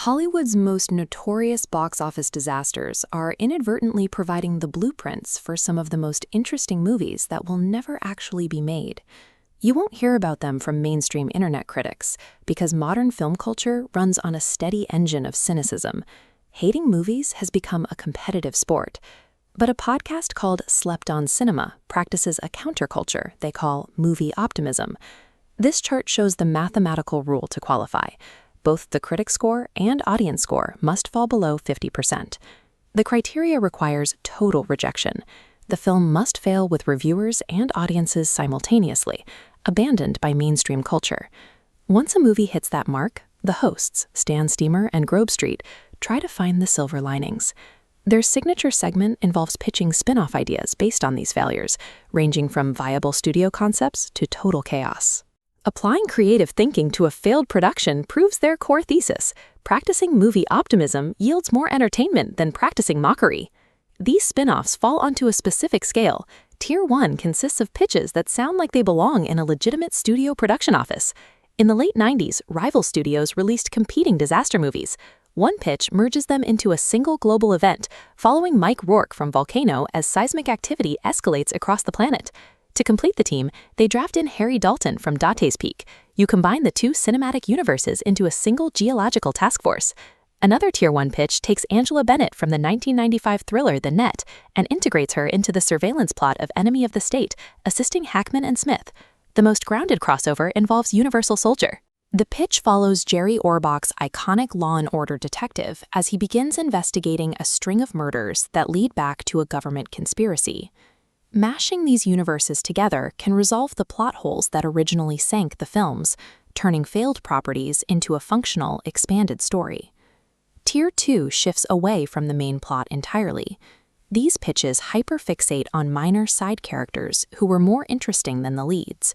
Hollywood's most notorious box office disasters are inadvertently providing the blueprints for some of the most interesting movies that will never actually be made. You won't hear about them from mainstream internet critics because modern film culture runs on a steady engine of cynicism. Hating movies has become a competitive sport. But a podcast called Slept on Cinema practices a counterculture they call movie optimism. This chart shows the mathematical rule to qualify. Both the critic score and audience score must fall below 50%. The criteria requires total rejection. The film must fail with reviewers and audiences simultaneously, abandoned by mainstream culture. Once a movie hits that mark, the hosts, StanSteamer and GrobeStreet, try to find the silver linings. Their signature segment involves pitching spin-off ideas based on these failures, ranging from viable studio concepts to total chaos. Applying creative thinking to a failed production proves their core thesis. Practicing movie optimism yields more entertainment than practicing mockery. These spin-offs fall onto a specific scale. Tier 1 consists of pitches that sound like they belong in a legitimate studio production office. In the late 90s, rival studios released competing disaster movies. One pitch merges them into a single global event, following Mike Rourke from Volcano as seismic activity escalates across the planet. To complete the team, they draft in Harry Dalton from Dante's Peak. You combine the two cinematic universes into a single geological task force. Another Tier 1 pitch takes Angela Bennett from the 1995 thriller The Net and integrates her into the surveillance plot of Enemy of the State, assisting Hackman and Smith. The most grounded crossover involves Universal Soldier. The pitch follows Jerry Orbach's iconic Law & Order detective as he begins investigating a string of murders that lead back to a government conspiracy. Mashing these universes together can resolve the plot holes that originally sank the films, turning failed properties into a functional, expanded story. Tier 2 shifts away from the main plot entirely. These pitches hyperfixate on minor side characters who were more interesting than the leads.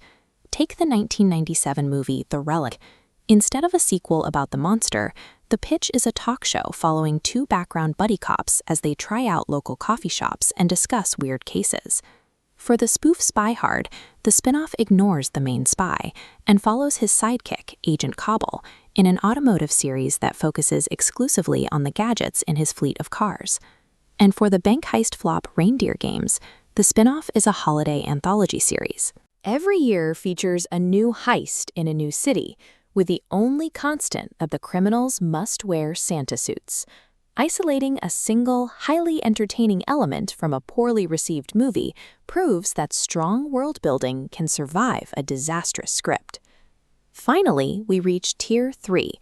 Take the 1997 movie The Relic. Instead of a sequel about the monster, the pitch is a talk show following two background buddy cops as they try out local coffee shops and discuss weird cases. For the spoof Spy Hard, the spinoff ignores the main spy and follows his sidekick, Agent Cobble, in an automotive series that focuses exclusively on the gadgets in his fleet of cars. And for the bank heist flop Reindeer Games, the spinoff is a holiday anthology series. Every year features a new heist in a new city, with the only constant of the criminals must wear Santa suits. Isolating a single, highly entertaining element from a poorly received movie proves that strong world-building can survive a disastrous script. Finally, we reach Tier 3,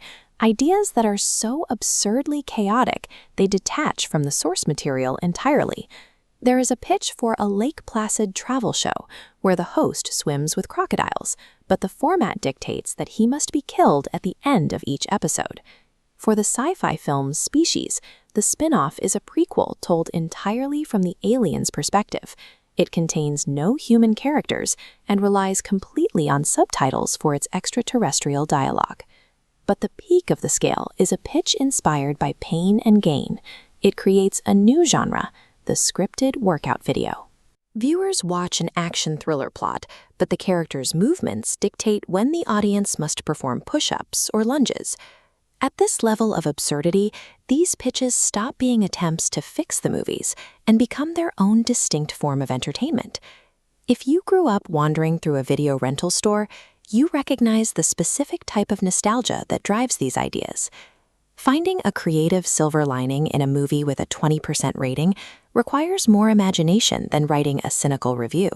ideas that are so absurdly chaotic they detach from the source material entirely. There is a pitch for a Lake Placid travel show where the host swims with crocodiles, but the format dictates that he must be killed at the end of each episode. For the sci-fi film Species, the spin-off is a prequel told entirely from the alien's perspective. It contains no human characters and relies completely on subtitles for its extraterrestrial dialogue. But the peak of the scale is a pitch inspired by pain and gain. It creates a new genre, the scripted workout video. Viewers watch an action thriller plot, but the characters' movements dictate when the audience must perform push-ups or lunges. At this level of absurdity, these pitches stop being attempts to fix the movies and become their own distinct form of entertainment. If you grew up wandering through a video rental store, you recognize the specific type of nostalgia that drives these ideas. Finding a creative silver lining in a movie with a 20% rating requires more imagination than writing a cynical review.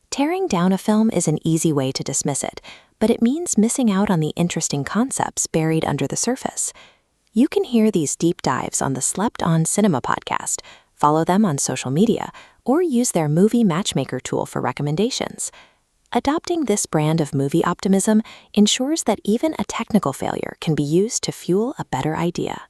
Tearing down a film is an easy way to dismiss it, but it means missing out on the interesting concepts buried under the surface. You can hear these deep dives on the Slept on Cinema podcast, follow them on social media, or use their movie matchmaker tool for recommendations. Adopting this brand of movie optimism ensures that even a technical failure can be used to fuel a better idea.